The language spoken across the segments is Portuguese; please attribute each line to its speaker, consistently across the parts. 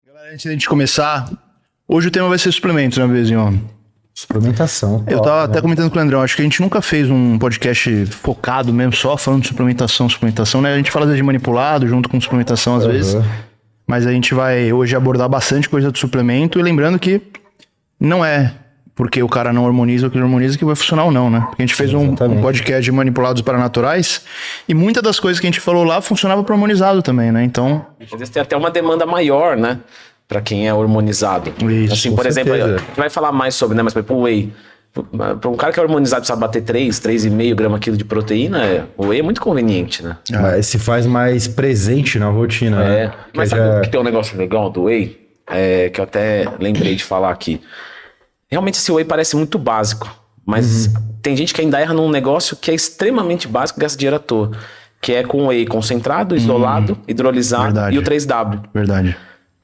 Speaker 1: Galera, antes de a gente começar, hoje o tema vai ser suplementos, né, Bezinho?
Speaker 2: Suplementação.
Speaker 1: Eu tava até comentando com o Leandrão, acho que a gente nunca fez um podcast focado mesmo, só falando de suplementação, né? A gente fala às vezes de manipulado, junto com suplementação às vezes, mas a gente vai hoje abordar bastante coisa de suplemento, e lembrando que não é porque o cara não harmoniza ou que ele harmoniza que vai funcionar ou não, né? Porque a gente fez um podcast de manipulados paranaturais e muitas das coisas que a gente falou lá funcionava para harmonizado também, né? Então...
Speaker 3: Às vezes tem até uma demanda maior, né? Para quem é hormonizado.
Speaker 1: Isso,
Speaker 3: assim, por exemplo, a gente vai falar mais sobre, né? Mas por exemplo, o whey. Para um cara que é hormonizado precisa bater 3,5 gramas quilo de proteína, o whey é muito conveniente, né?
Speaker 2: Mas se faz mais presente na rotina, né?
Speaker 3: Mas sabe que tem um negócio legal do whey? Que eu até lembrei de falar aqui. Realmente esse whey parece muito básico, mas tem gente que ainda erra num negócio que é extremamente básico e gasta dinheiro à toa, que é com whey concentrado, isolado, hidrolisado e o 3W.
Speaker 1: Verdade.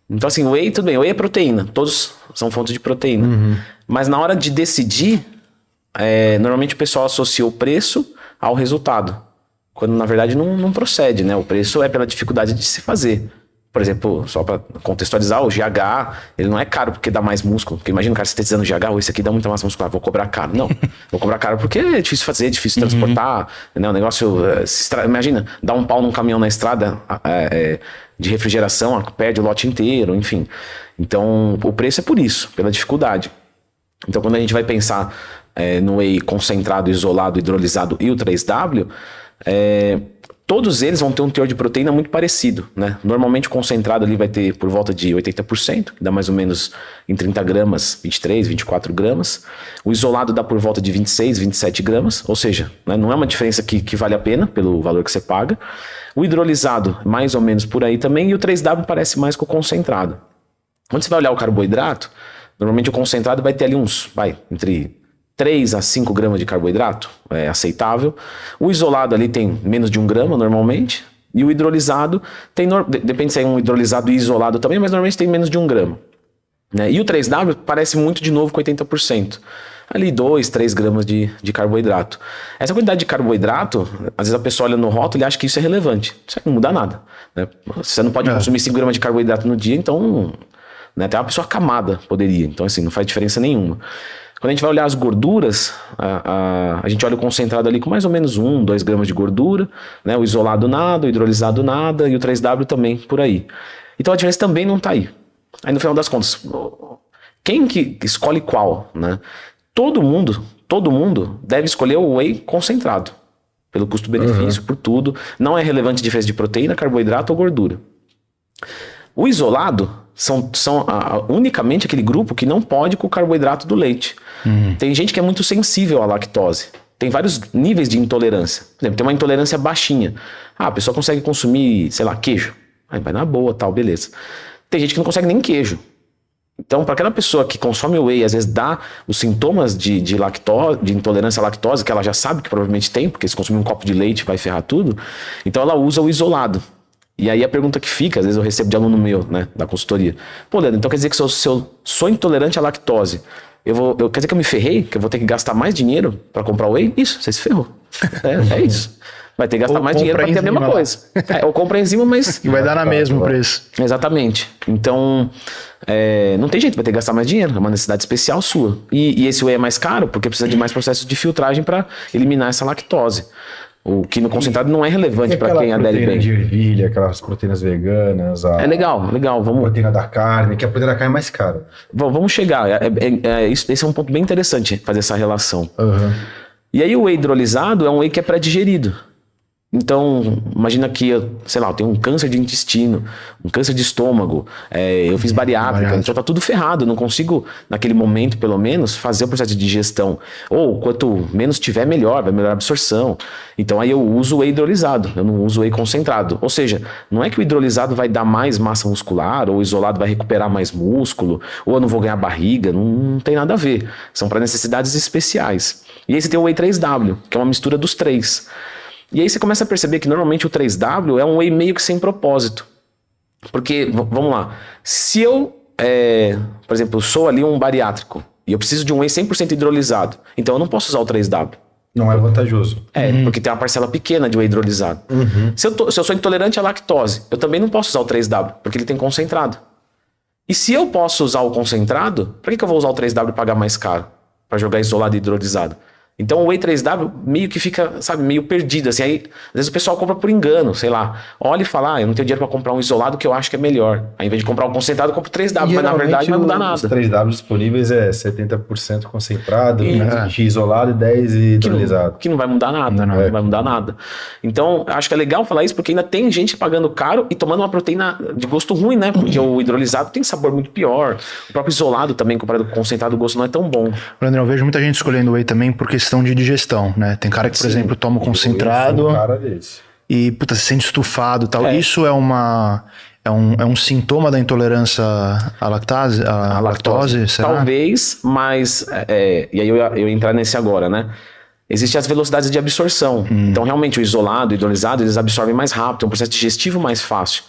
Speaker 3: Então assim, whey, tudo bem, whey é proteína, todos são fontes de proteína, mas na hora de decidir, normalmente o pessoal associa o preço ao resultado, quando na verdade não procede, né? O preço é pela dificuldade de se fazer. Por exemplo, só para contextualizar, o GH, ele não é caro porque dá mais músculo. Porque imagina o cara sintetizando GH, esse aqui dá muita massa muscular, vou cobrar caro. Não, vou cobrar caro porque é difícil fazer, difícil transportar. Né? O negócio, imagina, dá um pau num caminhão na estrada de refrigeração, perde o lote inteiro, enfim. Então, o preço é por isso, pela dificuldade. Então, quando a gente vai pensar no whey concentrado, isolado, hidrolisado e o 3W, todos eles vão ter um teor de proteína muito parecido, né? Normalmente o concentrado ali vai ter por volta de 80%, que dá mais ou menos em 30 gramas, 23, 24 gramas. O isolado dá por volta de 26, 27 gramas, ou seja, né, não é uma diferença que vale a pena pelo valor que você paga. O hidrolisado, mais ou menos por aí também, e o 3W parece mais com o concentrado. Quando você vai olhar o carboidrato, normalmente o concentrado vai ter ali entre 3 a 5 gramas de carboidrato, é aceitável. O isolado ali tem menos de 1 grama normalmente. E o hidrolisado tem, depende se é um hidrolisado e isolado também, mas normalmente tem menos de 1 grama. Né? E o 3W parece muito de novo com 80%. Ali 2, 3 gramas de carboidrato. Essa quantidade de carboidrato, às vezes a pessoa olha no rótulo e acha que isso é relevante. Isso não muda nada. Né? Você não pode consumir 5 gramas de carboidrato no dia, então... Né? Até uma pessoa acamada poderia. Então assim, não faz diferença nenhuma. Quando a gente vai olhar as gorduras, a gente olha o concentrado ali com mais ou menos 1, 2 gramas de gordura, né? O isolado nada, o hidrolisado nada e o 3W também por aí. Então a diferença também não está aí. Aí no final das contas, quem que escolhe qual, né? Todo mundo deve escolher o whey concentrado, pelo custo-benefício, por tudo. Não é relevante a diferença de proteína, carboidrato ou gordura. O isolado são unicamente aquele grupo que não pode com o carboidrato do leite. Tem gente que é muito sensível à lactose. Tem vários níveis de intolerância. Por exemplo, tem uma intolerância baixinha. A pessoa consegue consumir, sei lá, queijo. Aí vai na boa, tal, beleza. Tem gente que não consegue nem queijo. Então, para aquela pessoa que consome whey, às vezes dá os sintomas de lactose, de intolerância à lactose, que ela já sabe que provavelmente tem, porque se consumir um copo de leite vai ferrar tudo. Então ela usa o isolado. E aí a pergunta que fica, às vezes eu recebo de aluno meu, né, da consultoria. Pô, Leandro, então quer dizer que se eu sou intolerante à lactose, quer dizer que eu me ferrei? Que eu vou ter que gastar mais dinheiro para comprar whey? Isso, você se ferrou. É isso. Vai ter que gastar mais dinheiro para ter a mesma coisa. Ou compra enzima, mas...
Speaker 1: E vai dar na mesma preço.
Speaker 3: Exatamente. Então, não tem jeito, vai ter que gastar mais dinheiro. É uma necessidade especial sua. E esse whey é mais caro porque precisa de mais processos de filtragem para eliminar essa lactose. O que no concentrado não é relevante para quem adere bem.
Speaker 2: De ervilha, aquelas proteínas veganas.
Speaker 3: É legal. Vamos...
Speaker 2: A proteína da carne, que a proteína da carne é mais cara.
Speaker 3: Vamos chegar. Esse é um ponto bem interessante, fazer essa relação. E aí o whey hidrolisado é um whey que é pré-digerido. Então, imagina que eu tenho um câncer de intestino, um câncer de estômago, eu fiz bariátrica, então tá tudo ferrado, eu não consigo, naquele momento pelo menos, fazer o processo de digestão. Ou quanto menos tiver, melhor, vai melhorar a absorção. Então aí eu uso o whey hidrolisado, eu não uso o whey concentrado. Ou seja, não é que o hidrolisado vai dar mais massa muscular, ou o isolado vai recuperar mais músculo, ou eu não vou ganhar barriga, não tem nada a ver. São para necessidades especiais. E aí você tem o whey 3W, que é uma mistura dos três. E aí você começa a perceber que normalmente o 3W é um whey meio que sem propósito. Porque, vamos lá, se eu, por exemplo, sou ali um bariátrico e eu preciso de um whey 100% hidrolisado, então eu não posso usar o 3W.
Speaker 2: Não é vantajoso.
Speaker 3: Porque tem uma parcela pequena de whey hidrolisado. Se eu sou intolerante à lactose, eu também não posso usar o 3W, porque ele tem concentrado. E se eu posso usar o concentrado, por que eu vou usar o 3W e pagar mais caro? Para jogar isolado e hidrolisado? Então o Whey 3W meio que fica, sabe, meio perdido, assim, aí às vezes o pessoal compra por engano, sei lá, olha e fala, eu não tenho dinheiro para comprar um isolado que eu acho que é melhor, aí em vez de comprar um concentrado, eu compro 3W, mas na verdade não vai mudar nada.
Speaker 2: Os 3W disponíveis é 70% concentrado, 20 isolado e 10 hidrolisado.
Speaker 3: Que não vai mudar nada, não vai mudar nada. Então, acho que é legal falar isso, porque ainda tem gente pagando caro e tomando uma proteína de gosto ruim, né, porque o hidrolisado tem sabor muito pior, o próprio isolado também, comparado com o concentrado, o gosto não é tão bom.
Speaker 1: André, eu vejo muita gente escolhendo Whey também por questão de digestão, né? Tem cara que, por exemplo, toma concentrado e, puta, se sente estufado e tal. Isso é um sintoma da intolerância à lactose? À lactose, será?
Speaker 3: Talvez, mas... e aí eu ia entrar nesse agora, né? Existem as velocidades de absorção. Então, realmente, o isolado, o hidrolisado, eles absorvem mais rápido, é um processo digestivo mais fácil.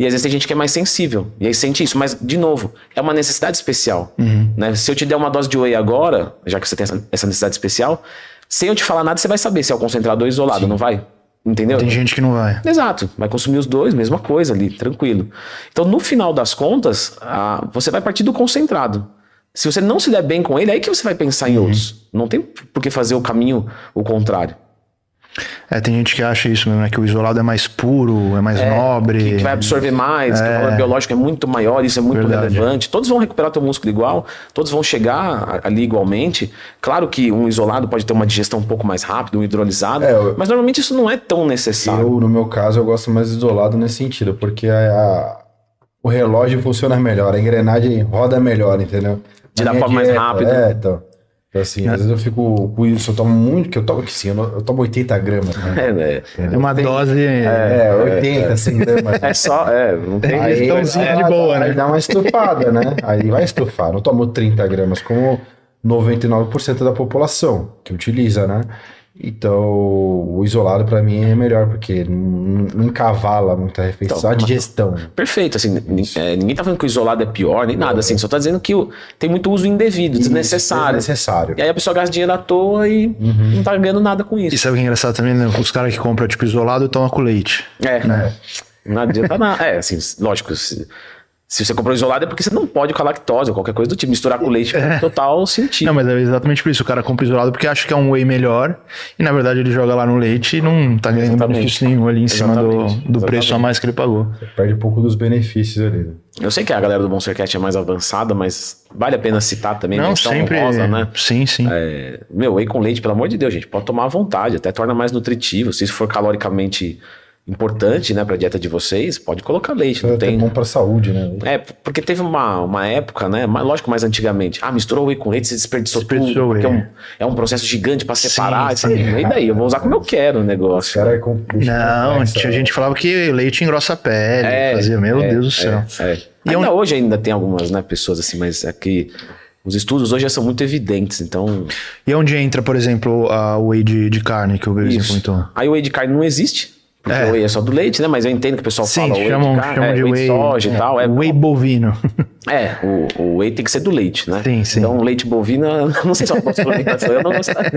Speaker 3: E às vezes tem gente que é mais sensível, e aí sente isso. Mas, de novo, é uma necessidade especial. Né? Se eu te der uma dose de whey agora, já que você tem essa necessidade especial, sem eu te falar nada, você vai saber se é o concentrado ou isolado, não vai? Entendeu?
Speaker 1: Tem gente que não vai.
Speaker 3: Exato. Vai consumir os dois, mesma coisa ali, tranquilo. Então, no final das contas, você vai partir do concentrado. Se você não se der bem com ele, aí que você vai pensar em outros. Não tem por que fazer o caminho o contrário.
Speaker 1: Tem gente que acha isso mesmo, né? Que o isolado é mais puro, é mais nobre.
Speaker 3: Que vai absorver mais, que o valor biológico é muito maior, isso é muito relevante. Todos vão recuperar teu músculo igual, todos vão chegar ali igualmente. Claro que um isolado pode ter uma digestão um pouco mais rápida, um hidrolisado, mas normalmente isso não é tão necessário.
Speaker 2: No meu caso, eu gosto mais de isolado nesse sentido, porque o relógio funciona melhor, a engrenagem roda melhor, entendeu?
Speaker 3: De dar forma mais rápido.
Speaker 2: Então assim, às vezes eu fico com isso, eu tomo muito, que eu tomo que sim, eu tomo 80 gramas. Né?
Speaker 1: É uma dose...
Speaker 2: 80, 100 gramas.
Speaker 3: Não tem
Speaker 1: gestãozinha de boa, né?
Speaker 2: Aí dá uma estufada, né? Aí vai estufar, não tomo 30 gramas, como 99% da população que utiliza, né? Então, o isolado pra mim é melhor, porque não encavala muita refeição, a digestão.
Speaker 3: Perfeito, assim, ninguém tá falando que o isolado é pior, nem nada, assim, só tá dizendo que tem muito uso indevido, desnecessário. E aí a pessoa gasta dinheiro à toa e não tá ganhando nada com isso.
Speaker 1: E sabe o que é engraçado também, né? Os caras que compram, tipo, isolado tomam com leite.
Speaker 3: Não adianta nada. Assim, lógico, se você comprou isolado é porque você não pode com a lactose ou qualquer coisa do tipo. Misturar com leite faz total sentido.
Speaker 1: Não, mas é exatamente por isso. O cara compra isolado porque acha que é um whey melhor e na verdade ele joga lá no leite e não tá ganhando benefício nenhum ali em cima do preço a mais que ele pagou.
Speaker 2: Você perde um pouco dos benefícios ali.
Speaker 3: Eu sei que a galera do Monstercat é mais avançada, mas vale a pena citar também.
Speaker 1: Não, sempre. Honrosa, né? Sim.
Speaker 3: Whey com leite, pelo amor de Deus, gente, pode tomar à vontade. Até torna mais nutritivo. Se isso for caloricamente importante, né, pra dieta de vocês, pode colocar leite. Não tem...
Speaker 2: bom pra saúde, né?
Speaker 3: Porque teve uma época, né, lógico, mais antigamente, misturou whey com leite, você desperdiçou tudo, porque é um processo gigante pra separar, e daí, eu vou usar como eu quero o negócio.
Speaker 1: Tinha gente que falava que leite engrossa a pele, fazia, meu Deus do céu.
Speaker 3: E hoje ainda tem algumas, né, pessoas assim, mas é que os estudos hoje já são muito evidentes, então...
Speaker 1: E onde entra, por exemplo, a whey de carne, que o Bebezinho comentou?
Speaker 3: Aí o whey de carne não existe. Porque o whey é só do leite, né? Mas eu entendo que o pessoal fala whey
Speaker 1: chamam de
Speaker 3: whey de soja e tal.
Speaker 1: Whey bovino.
Speaker 3: O whey tem que ser do leite, né?
Speaker 1: Sim.
Speaker 3: Então, leite bovino, não sei se eu posso suplementação, eu não gostaria.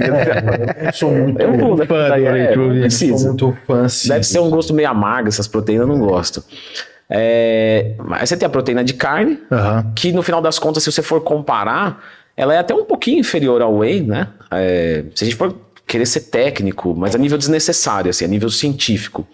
Speaker 2: Eu sou muito
Speaker 1: fã do leite bovino.
Speaker 3: Sou muito fã. Deve ser um gosto meio amargo, essas proteínas, eu não gosto. Mas você tem a proteína de carne, que no final das contas, se você for comparar, ela é até um pouquinho inferior ao whey, né? Se a gente for querer ser técnico, mas a nível desnecessário, assim, a nível científico.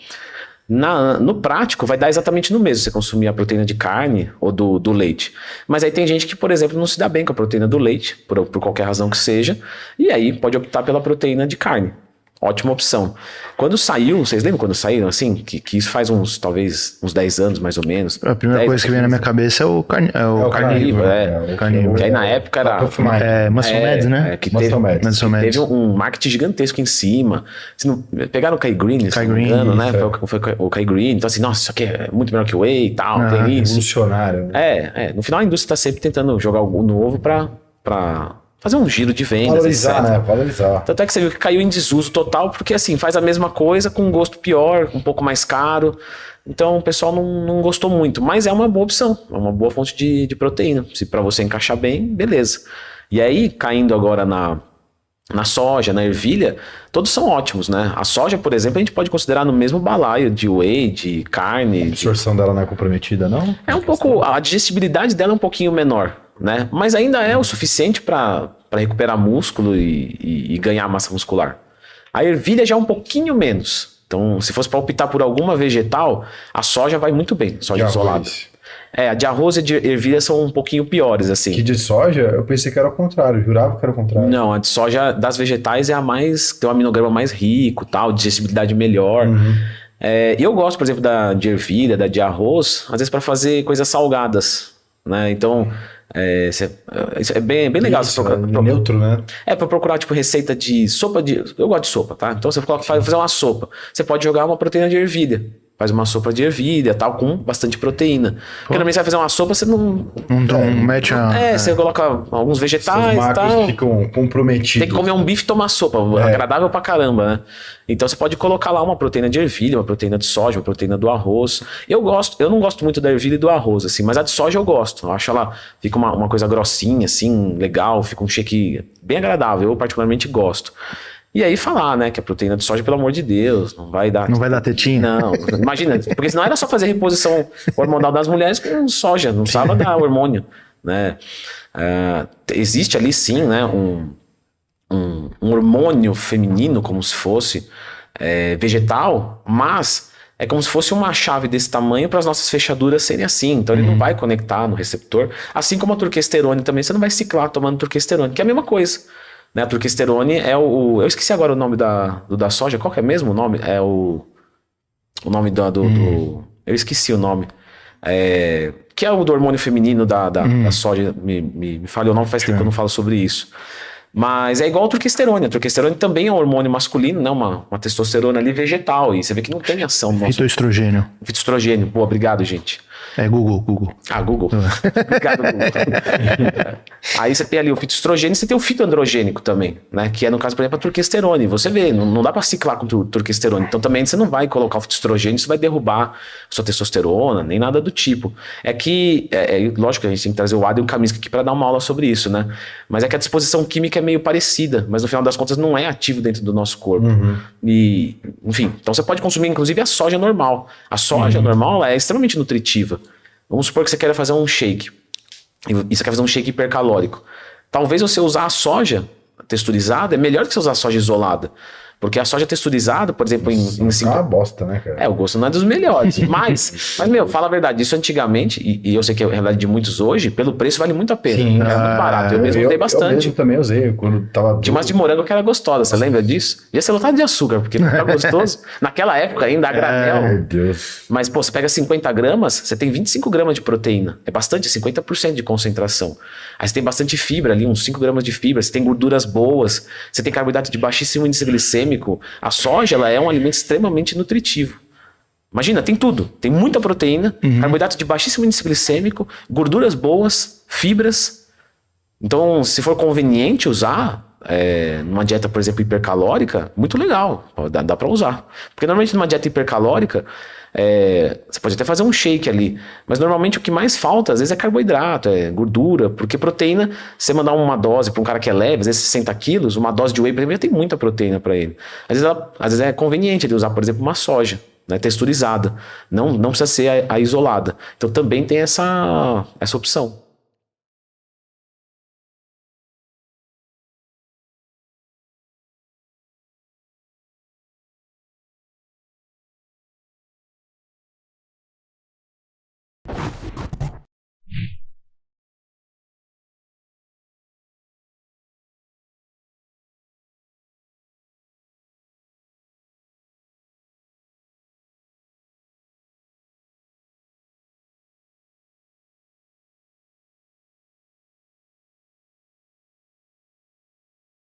Speaker 3: No prático, vai dar exatamente no mesmo você consumir a proteína de carne ou do leite. Mas aí tem gente que, por exemplo, não se dá bem com a proteína do leite, por qualquer razão que seja, e aí pode optar pela proteína de carne. Ótima opção. Quando saiu, vocês lembram quando saíram, assim? Que isso faz talvez uns 10 anos, mais ou menos.
Speaker 1: A primeira coisa que vem na minha cabeça é o carnívoro.
Speaker 3: Que aí na época era...
Speaker 1: Muscle Meds, né?
Speaker 3: Teve um marketing gigantesco em cima. Pegaram o Kai Green, se não me engano, né? Foi o Kai Green. Então assim, nossa, isso aqui é muito melhor que o whey e tal, tem isso.
Speaker 2: Revolucionário.
Speaker 3: No final a indústria está sempre tentando jogar algo novo pra fazer um giro de vendas,
Speaker 2: Valorizar.
Speaker 3: Tanto é que você viu que caiu em desuso total, porque assim, faz a mesma coisa com um gosto pior, um pouco mais caro. Então o pessoal não gostou muito, mas é uma boa opção, é uma boa fonte de proteína. Se para você encaixar bem, beleza. E aí, caindo agora na soja, na ervilha, todos são ótimos, né? A soja, por exemplo, a gente pode considerar no mesmo balaio de whey, de carne.
Speaker 2: A absorção dela não é comprometida, não?
Speaker 3: É um pouco, a digestibilidade dela é um pouquinho menor, né? Mas ainda é o suficiente para recuperar músculo e ganhar massa muscular. A ervilha já é um pouquinho menos. Então, se fosse para optar por alguma vegetal, a soja vai muito bem, soja isolada. A de arroz e de ervilha são um pouquinho piores, assim.
Speaker 2: Que de soja, eu pensei que era o contrário, jurava que era o contrário.
Speaker 3: Não, a de soja das vegetais é a mais, tem um aminograma mais rico, tal, digestibilidade melhor. E eu gosto, por exemplo, de ervilha, da de arroz, às vezes para fazer coisas salgadas, né? Então, isso é bem legal.
Speaker 2: Isso, neutro, né?
Speaker 3: Para procurar, tipo, receita de sopa de... Eu gosto de sopa, tá? Então, você vai fazer uma sopa. Você pode jogar uma proteína de ervilha. Faz uma sopa de ervilha, tal, com bastante proteína. Porque também você vai fazer uma sopa, você não mete a... Você coloca alguns vegetais e tal.
Speaker 2: Ficam comprometidos.
Speaker 3: Tem que comer um bife e tomar sopa. Agradável pra caramba, né? Então você pode colocar lá uma proteína de ervilha, uma proteína de soja, uma proteína do arroz. Eu não gosto muito da ervilha e do arroz, assim, mas a de soja eu gosto. Eu acho ela, fica uma coisa grossinha, assim, legal, fica um shake bem agradável. Eu particularmente gosto. E aí falar, né, que a proteína de soja, pelo amor de Deus, não vai dar tetinha? Não, imagina, porque senão era só fazer reposição hormonal das mulheres com soja, não precisava dar hormônio, né? Existe ali sim, né, um hormônio feminino, como se fosse vegetal, mas é como se fosse uma chave desse tamanho para as nossas fechaduras serem assim, então ele não vai conectar no receptor, assim como a turquesterone também, você não vai ciclar tomando turquesterone, que é a mesma coisa. Né, a turquesterone eu esqueci agora o nome da soja, qual que é mesmo o nome? É o nome eu esqueci o nome. Que é o do hormônio feminino da soja, me falhou o nome, faz tempo que eu não falo sobre isso. Mas é igual a turquesterone. A turquesterone também é um hormônio masculino, né? Uma testosterona ali vegetal. E você vê que não tem ação no nosso...
Speaker 1: Fitoestrogênio.
Speaker 3: Fitoestrogênio. Pô, obrigado, gente.
Speaker 1: Google.
Speaker 3: Google. Obrigado, Google. Aí você tem ali o fitoestrogênio e você tem o fitoandrogênico também, né? Que é, no caso, por exemplo, a turquesterone. Você vê, não dá pra ciclar com turquesterone. Então também você não vai colocar o fitoestrogênio, você vai derrubar a sua testosterona, nem nada do tipo. Lógico que a gente tem que trazer o Adam e o Kaminski aqui pra dar uma aula sobre isso, né? Mas é que a disposição química é meio parecida, mas no final das contas não é ativo dentro do nosso corpo. E, enfim, então você pode consumir, inclusive, a soja normal. A soja normal é extremamente nutritiva. Vamos supor que você queira fazer um shake. E você quer fazer um shake hipercalórico. Talvez você usar a soja texturizada é melhor do que você usar a soja isolada. Porque a soja texturizada, por exemplo,
Speaker 2: é uma bosta, né, cara?
Speaker 3: O gosto não é dos melhores. Mas, fala a verdade, isso antigamente, e eu sei que é a realidade de muitos hoje, pelo preço vale muito a pena.
Speaker 2: Sim,
Speaker 3: é muito barato. Eu mesmo usei bastante.
Speaker 2: Eu mesmo também usei quando tava...
Speaker 3: Tinha umas de morango que era gostosa, você lembra disso? Ia ser lotado de açúcar, porque não era gostoso. Naquela época ainda, a granel.
Speaker 2: Meu Deus.
Speaker 3: Mas, pô, você pega 50 gramas, você tem 25 gramas de proteína. É bastante, 50% de concentração. Aí você tem bastante fibra ali, uns 5 gramas de fibra. Você tem gorduras boas, você tem carboidrato de baixíssimo índice glicêmico. A soja, ela é um alimento extremamente nutritivo. Imagina, tem tudo. Tem muita proteína, carboidrato de baixíssimo índice glicêmico, gorduras boas, fibras. Então, se for conveniente usar numa dieta, por exemplo, hipercalórica, muito legal. Dá pra usar. Porque normalmente numa dieta hipercalórica, você pode até fazer um shake ali, mas normalmente o que mais falta às vezes é carboidrato, é gordura, porque proteína, você mandar uma dose para um cara que é leve, às vezes 60 quilos, uma dose de whey, por exemplo, já tem muita proteína para ele. Às vezes é conveniente ele usar, por exemplo, uma soja, né, texturizada, não precisa ser a isolada. Então também tem essa opção.